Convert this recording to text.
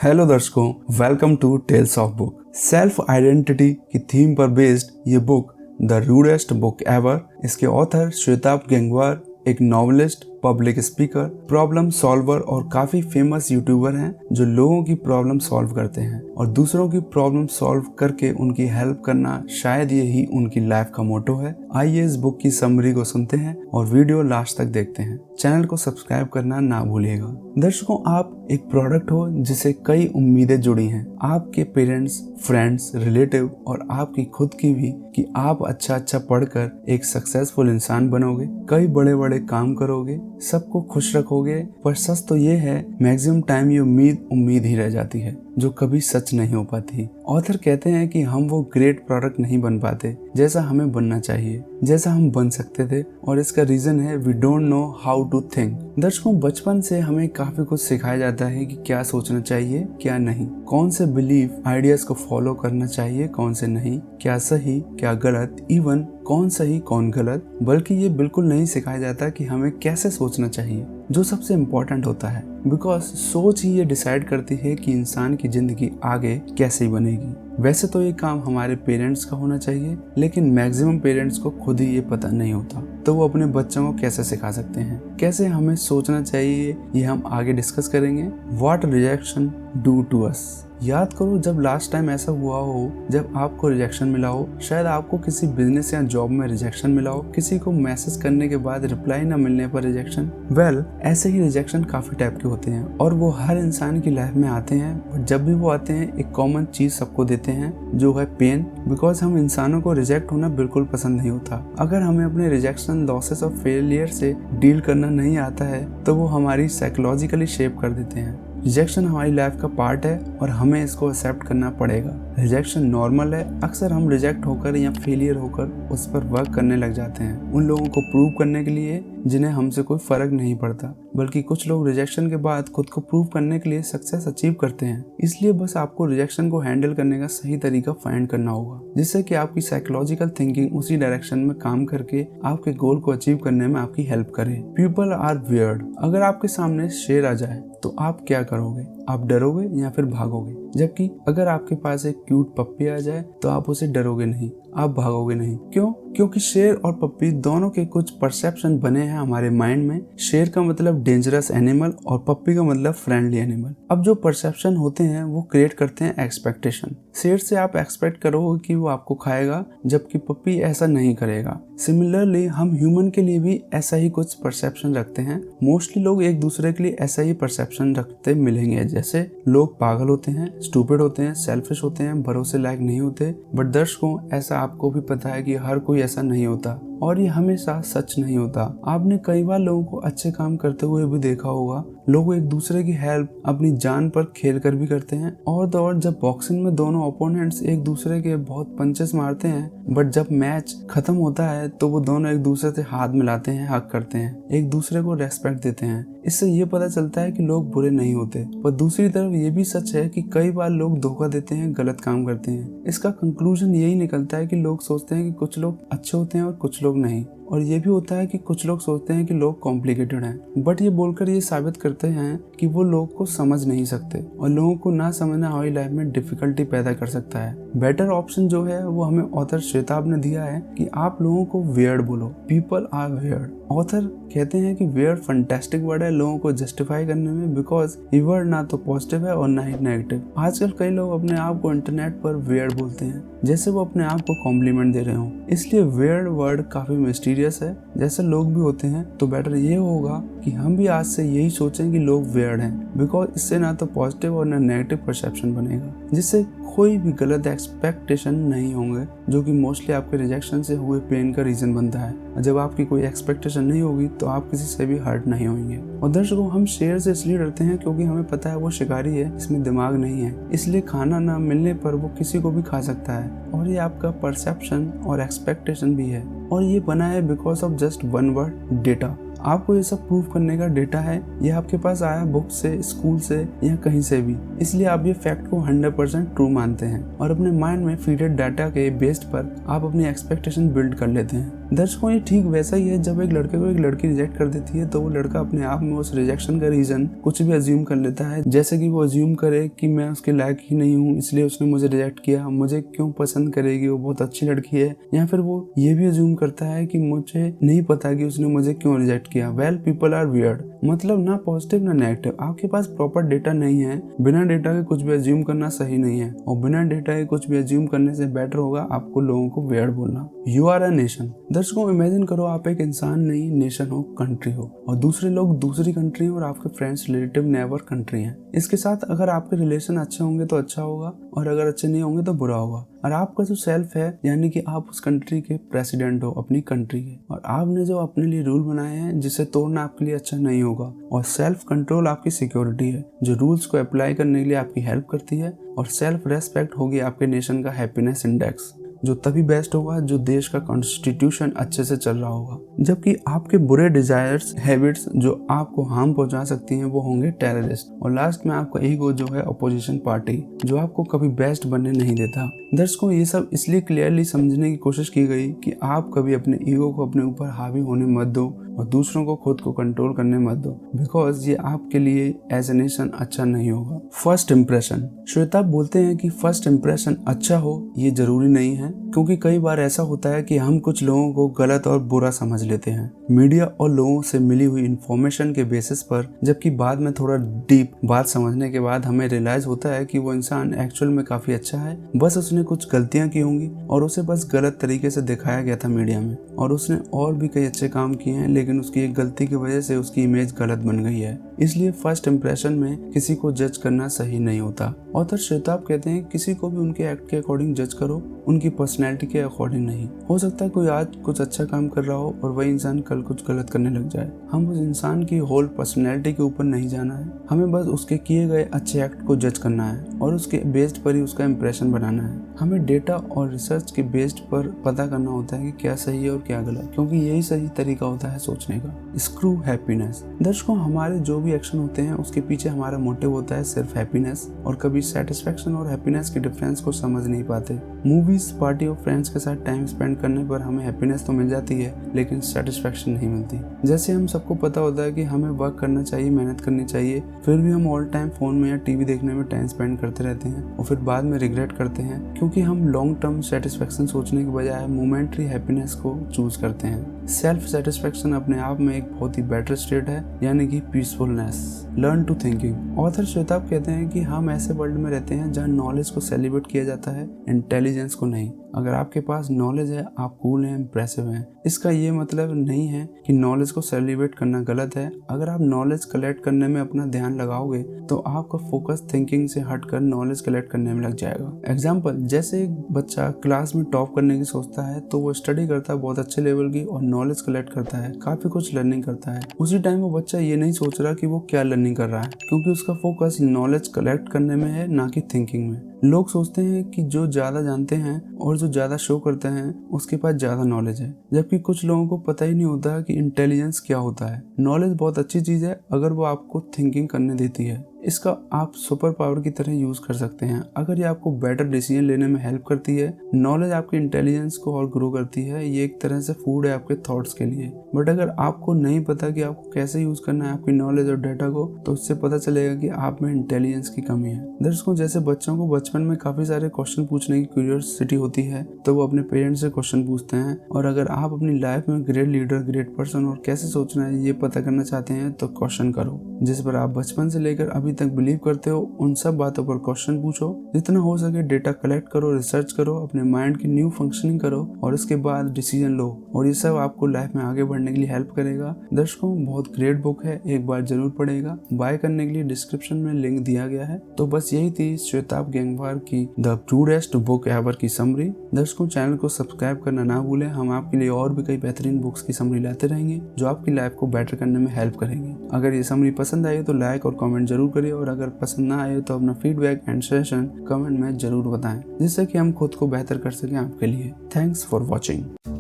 Hello दर्शकों, welcome to tales of book. Self identity की theme पर बेस्ड ये book the rudest book ever. इसके ऑथर श्वेताभ गैंगवार एक novelist, public speaker, problem solver और काफी फेमस यूट्यूबर हैं जो लोगों की प्रॉब्लम सॉल्व करते हैं और दूसरों की प्रॉब्लम सॉल्व करके उनकी हेल्प करना शायद ये ही उनकी लाइफ का मोटो है। आइए इस बुक की समरी को सुनते हैं और वीडियो लास्ट तक देखते हैं। चैनल को सब्सक्राइब करना ना भूलिएगा। दर्शकों, आप एक प्रोडक्ट हो जिसे कई उम्मीदें जुड़ी हैं, आपके पेरेंट्स, फ्रेंड्स, रिलेटिव और आपकी खुद की भी, कि आप अच्छा पढ़कर एक सक्सेसफुल इंसान बनोगे, कई बड़े बड़े काम करोगे, सबको खुश रखोगे। पर सच तो ये है, मैक्सिमम टाइम ये उम्मीद ही रह जाती है जो कभी सच नहीं हो पाती। ऑथर कहते हैं कि हम वो ग्रेट प्रोडक्ट नहीं बन पाते जैसा हमें बनना चाहिए, जैसा हम बन सकते थे, और इसका रीजन है we don't know how to think. दर्शकों, बचपन से हमें काफी कुछ सिखाया जाता है कि क्या सोचना चाहिए, क्या नहीं, कौन से बिलीफ आइडियाज को फॉलो करना चाहिए, कौन से नहीं, क्या सही, क्या गलत, इवन कौन सही कौन गलत। बल्कि ये बिल्कुल नहीं सिखाया जाता कि हमें कैसे सोचना चाहिए, जो सबसे इम्पोर्टेंट होता है, बिकॉज सोच ही ये डिसाइड करती है कि इंसान की जिंदगी आगे कैसे बनेगी। वैसे तो ये काम हमारे पेरेंट्स का होना चाहिए, लेकिन मैक्सिमम पेरेंट्स को खुद ही ये पता नहीं होता, तो वो अपने बच्चों को कैसे सिखा सकते हैं, कैसे हमें सोचना चाहिए, ये हम आगे डिस्कस करेंगे। What rejection do to us. याद करो, जब लास्ट टाइम ऐसा हुआ हो जब आपको रिजेक्शन मिला हो। शायद आपको किसी बिजनेस या जॉब में रिजेक्शन मिला हो, किसी को मैसेज करने के बाद रिप्लाई न मिलने पर रिजेक्शन। ऐसे ही रिजेक्शन काफी टाइप के होते हैं और वो हर इंसान की लाइफ में आते हैं। बट जब भी वो आते हैं, एक कॉमन चीज सबको देते हैं, जो है पेन। बिकॉज हम इंसानों को रिजेक्ट होना बिल्कुल पसंद नहीं होता। अगर हमें अपने रिजेक्शन, लॉसेस और फेलियर से डील करना नहीं आता है तो वो हमारी साइकोलॉजिकली शेप कर देते हैं। रिजेक्शन हमारी लाइफ का पार्ट है और हमें इसको एक्सेप्ट करना पड़ेगा। रिजेक्शन नॉर्मल है। अक्सर हम रिजेक्ट होकर या फेलियर होकर उस पर वर्क करने लग जाते हैं, उन लोगों को प्रूव करने के लिए जिन्हें हमसे कोई फर्क नहीं पड़ता। बल्कि कुछ लोग रिजेक्शन के बाद खुद को प्रूव करने के लिए सक्सेस अचीव करते हैं। इसलिए बस आपको रिजेक्शन को हैंडल करने का सही तरीका फाइंड करना होगा, जिससे कि आपकी साइकोलॉजिकल थिंकिंग उसी डायरेक्शन में काम करके आपके गोल को अचीव करने में आपकी हेल्प करे। People are weird. अगर आपके सामने शेर आ जाए तो आप क्या करोगे? आप डरोगे या फिर भागोगे? जबकि अगर आपके पास एक क्यूट पप्पी आ जाए तो आप उसे डरोगे नहीं, आप भागोगे नहीं। क्यों? क्योंकि शेर और पप्पी दोनों के कुछ परसेप्शन बने हैं हमारे माइंड में। शेर का मतलब डेंजरस एनिमल और पप्पी का मतलब फ्रेंडली एनिमल। अब जो परसेप्शन होते हैं वो क्रिएट करते हैं एक्सपेक्टेशन। शेर से आप एक्सपेक्ट करोगे कि वो आपको खाएगा, जबकि पप्पी ऐसा नहीं करेगा। सिमिलरली हम ह्यूमन के लिए भी ऐसा ही कुछ परसेप्शन रखते हैं। मोस्टली लोग एक दूसरे के लिए ऐसा ही परसेप्शन रखते मिलेंगे, जैसे लोग पागल होते हैं, स्टूपिड होते हैं, सेल्फिश होते हैं, भरोसे लायक नहीं होते। बट दर्शकों, ऐसा आपको भी पता है कि हर कोई ऐसा नहीं होता और ये हमेशा सच नहीं होता। आपने कई बार लोगों को अच्छे काम करते हुए भी देखा होगा। लोग एक दूसरे की हेल्प अपनी जान पर खेल कर भी करते हैं। और तो और जब बॉक्सिंग में दोनों ओपोनेंट्स एक दूसरे के बहुत पंचेस मारते हैं, बट जब मैच खत्म होता है तो वो दोनों एक दूसरे से हाथ मिलाते हैं, हग करते हैं, एक दूसरे को रेस्पेक्ट देते हैं। इससे ये पता चलता है कि लोग बुरे नहीं होते। पर दूसरी तरफ ये भी सच है कि कई बार लोग धोखा देते हैं, गलत काम करते हैं। इसका कंक्लूजन यही निकलता है कि लोग सोचते हैं कि कुछ लोग अच्छे होते हैं और कुछ लोग नहीं। और ये भी होता है कि कुछ लोग सोचते हैं कि लोग कॉम्प्लिकेटेड हैं, बट ये बोलकर ये साबित करते हैं कि वो लोग को समझ नहीं सकते, और लोगों को ना समझना हमारी लाइफ में डिफिकल्टी पैदा कर सकता है। बेटर ऑप्शन जो है वो हमें ऑथर श्वेताभ ने दिया है कि आप लोगों को वियर्ड बोलो। People are weird. ऑथर कहते हैं कि वियर्ड फैंटास्टिक वर्ड है लोगों को जस्टिफाई करने में, बिकॉज ये वर्ड ना तो पॉजिटिव है और ना ही नेगेटिव। आजकल कई लोग अपने आप को इंटरनेट पर वियर्ड बोलते हैं, जैसे वो अपने आप को कॉम्प्लीमेंट दे रहे हो। इसलिए वियर्ड वर्ड काफी मिस्टीरियस है। जैसे लोग भी होते हैं, तो बेटर ये होगा कि हम भी आज से यही सोचें कि लोग वियर्ड हैं, बिकॉज इससे ना तो पॉजिटिव और ना नेगेटिव परसेप्शन बनेगा, जिससे कोई भी गलत एक्सपेक्टेशन नहीं होंगे, जो कि मोस्टली आपके रिजेक्शन से हुए पेन का रीजन बनता है। जब आपकी कोई एक्सपेक्टेशन नहीं होगी तो आप किसी से भी हर्ट नहीं होंगे। और दर्शकों, हम शेर से इसलिए डरते हैं क्योंकि हमें पता है वो शिकारी है, इसमें दिमाग नहीं है, इसलिए खाना ना मिलने पर वो किसी को भी खा सकता है। और ये आपका परसेप्शन और एक्सपेक्टेशन भी है, और ये बना है because of just one word, data. आपको ये सब प्रूव करने का डेटा है, ये आपके पास आया बुक से, स्कूल से या कहीं से भी, इसलिए आप ये फैक्ट को 100% ट्रू मानते हैं और अपने माइंड में फीडेड डाटा के बेस्ड पर आप अपनी एक्सपेक्टेशन बिल्ड कर लेते हैं। दर्शकों, ये ठीक वैसा ही है जब एक लड़के को एक लड़की रिजेक्ट कर देती है तो वो लड़का अपने आप में उस रिजेक्शन का रीजन कुछ भी अज्यूम कर लेता है, जैसे कि वो अज्यूम करे कि मैं उसके लायक ही नहीं हूँ इसलिए उसने मुझे रिजेक्ट किया, मुझे क्यों पसंद करेगी, वो बहुत अच्छी लड़की है। या फिर वो ये भी अज्यूम करता है कि मुझे नहीं पता कि उसने मुझे क्यों रिजेक्ट किया। वेल, पीपल आर वियर्ड, मतलब ना पॉजिटिव ना नेगेटिव। आपके पास प्रॉपर डेटा नहीं है, बिना डेटा के कुछ भी अज्यूम करना सही नहीं है और बिना डेटा के कुछ भी अज्यूम करने से बेटर होगा आपको लोगों को वियर्ड बोलना। You are a nation. दर्शकों, इमेजिन करो आप एक इंसान नहीं, नेशन हो, कंट्री हो और दूसरे लोग दूसरी कंट्री और आपके फ्रेंड्स, रिलेटिव, नेबर कंट्री हैं। इसके साथ अगर आपके रिलेशन अच्छे होंगे तो अच्छा होगा और अगर अच्छे नहीं होंगे तो बुरा होगा। और आपका जो सेल्फ है, यानी कि आप उस कंट्री के प्रेसिडेंट हो, अपनी कंट्री के, और आपने जो अपने लिए रूल बनाए हैं जिसे तोड़ना आपके लिए अच्छा नहीं होगा। और सेल्फ कंट्रोल आपकी सिक्योरिटी है जो रूल्स को अप्लाई करने के लिए आपकी हेल्प करती है। और सेल्फ रेस्पेक्ट होगी आपके नेशन का हैप्पीनेस इंडेक्स, जो तभी बेस्ट होगा जो देश का कॉन्स्टिट्यूशन अच्छे से चल रहा होगा। जबकि आपके बुरे डिजायर्स, हैबिट्स जो आपको हार्म पहुंचा सकती हैं वो होंगे टेररिस्ट। और लास्ट में आपका ईगो जो है अपोजिशन पार्टी, जो आपको कभी बेस्ट बनने नहीं देता। दर्शकों, ये सब इसलिए क्लियरली समझने की कोशिश की गई कि आप कभी अपने ईगो को अपने ऊपर हावी होने मत दो और दूसरों को खुद को कंट्रोल करने मत दो, बिकॉज ये आपके लिए एज ए नेशन अच्छा नहीं होगा। First impression. श्वेताब बोलते हैं कि फर्स्ट इम्प्रेशन अच्छा हो ये जरूरी नहीं है, क्योंकि कई बार ऐसा होता है कि हम कुछ लोगों को गलत और बुरा समझ लेते हैं मीडिया और लोगों से मिली हुई इन्फॉर्मेशन के बेसिस पर, जबकि बाद में थोड़ा डीप बात समझने के बाद हमें रियलाइज होता है कि वो इंसान एक्चुअल में काफी अच्छा है, बस उसने कुछ गलतियां की होंगी और उसे बस गलत तरीके से दिखाया गया था मीडिया में, और उसने और भी कई अच्छे काम किए हैं लेकिन उसकी एक गलती की वजह से उसकी इमेज गलत बन गई है। इसलिए फर्स्ट इम्प्रेशन में किसी को जज करना सही नहीं होता। ऑथर श्वेताब कहते हैं किसी को भी उनके एक्ट के अकॉर्डिंग जज करो, उनकी पर्सनैलिटी के अकॉर्डिंग नहीं। हो सकता है कोई आज कुछ अच्छा काम कर रहा हो और वही इंसान कल कुछ गलत करने लग जाए। हम उस इंसान की होल पर्सनैलिटी के ऊपर नहीं जाना है, हमें बस उसके किए गए अच्छे एक्ट को जज करना है और उसके बेस्ड पर ही उसका इम्प्रेशन बनाना है। हमें डेटा और रिसर्च के बेस्ड पर पता करना होता है कि क्या सही है और क्या गलत, क्योंकि यही सही तरीका होता है सोचने का। Screw happiness. दर्शकों, हमारे जो भी एक्शन होते हैं उसके पीछे हमारा मोटिव होता है सिर्फ हैप्पीनेस, और कभी सेटिस्फेक्शन और हैप्पीनेस के डिफरेंस को समझ नहीं पाते। मूवीज, पार्टी और फ्रेंड्स के साथ टाइम स्पेंड करने पर हमें हैप्पीनेस तो मिल जाती है लेकिन सेटिस्फेक्शन नहीं मिलती। जैसे हम सबको पता होता है कि हमें वर्क करना चाहिए, मेहनत करनी चाहिए, फिर भी हम ऑल टाइम फोन में या टीवी देखने में टाइम स्पेंड करते रहते हैं और फिर बाद में रिग्रेट करते हैं, क्योंकि हम लॉन्ग टर्म सेटिस्फेक्शन सोचने के बजाय मोमेंटरी हैप्पीनेस को चूज करते हैं। सेल्फ सेटिस्फेक्शन अपने आप में एक बहुत ही बेटर स्टेट है, यानी कि peacefulness. Learn to thinking. Author Shwetabh कहते हैं कि हम ऐसे वर्ल्ड में रहते हैं जहाँ नॉलेज को सेलिब्रेट किया जाता है, इंटेलिजेंस को नहीं। अगर आपके पास नॉलेज है, आप कूल हैं, इम्प्रेसिव हैं। इसका ये मतलब नहीं है कि नॉलेज को सेलिब्रेट करना गलत है। अगर आप नॉलेज कलेक्ट करने में अपना ध्यान लगाओगे तो आपका फोकस थिंकिंग से हटकर नॉलेज कलेक्ट करने में लग जाएगा। एग्जाम्पल, जैसे एक बच्चा क्लास में टॉप करने की सोचता है तो वो स्टडी करता है बहुत अच्छे लेवल की और नॉलेज कलेक्ट करता है, काफी कुछ लर्निंग करता है। उसी टाइम वो बच्चा ये नहीं सोच रहा कि वो क्या लर्निंग कर रहा है, क्योंकि उसका फोकस नॉलेज कलेक्ट करने में है, ना कि थिंकिंग में। लोग सोचते हैं कि जो ज्यादा जानते हैं और जो ज्यादा शो करते हैं उसके पास ज्यादा नॉलेज है, जबकि कुछ लोगों को पता ही नहीं होता कि इंटेलिजेंस क्या होता है। नॉलेज बहुत अच्छी चीज है अगर वो आपको थिंकिंग करने देती है। इसका आप सुपर पावर की तरह यूज कर सकते हैं अगर ये आपको बेटर डिसीजन लेने में हेल्प करती है। नॉलेज आपकी इंटेलिजेंस को और ग्रो करती है, ये एक तरह से फूड है आपके थॉट्स के लिए। बट अगर आपको नहीं पता कि आपको कैसे यूज करना है आपकी नॉलेज और डेटा को, तो उससे पता चलेगा कि आप में इंटेलिजेंस की कमी है। दर्शकों, जैसे बच्चों को बचपन में काफी सारे क्वेश्चन पूछने की क्यूरियोसिटी होती है तो वो अपने पेरेंट्स से क्वेश्चन पूछते हैं, और अगर आप अपनी लाइफ में ग्रेट लीडर, ग्रेट पर्सन और कैसे सोचना है ये पता करना चाहते हैं तो क्वेश्चन करो। जिस पर आप बचपन से लेकर अभी तक बिलीव करते हो उन सब बातों पर क्वेश्चन पूछो। जितना हो सके डेटा कलेक्ट करो, रिसर्च करो, अपने माइंड की न्यू फंक्शनिंग करो और इसके बाद डिसीजन लो, और ये सब आपको लाइफ में आगे बढ़ने के लिए हेल्प करेगा। दर्शकों, बहुत ग्रेट बुक है, एक बार जरूर पढ़ेगा। बाय करने के लिए डिस्क्रिप्शन में लिंक दिया गया है। तो बस यही थी श्वेताब गैंगवार की द रूडेस्ट बुक एवर की समरी। दर्शकों, चैनल को सब्सक्राइब करना ना भूलें, हम आपके लिए और भी कई बेहतरीन बुक्स की समरी लाते रहेंगे जो आपकी लाइफ को बेटर करने में हेल्प करेंगे। अगर ये समरी पसंद आई तो लाइक और कमेंट जरूर करिए, और अगर पसंद ना आए तो अपना फीडबैक एंड सजेशन कमेंट में जरूर बताएं, जिससे कि हम खुद को बेहतर कर सकें आपके लिए। Thanks for watching.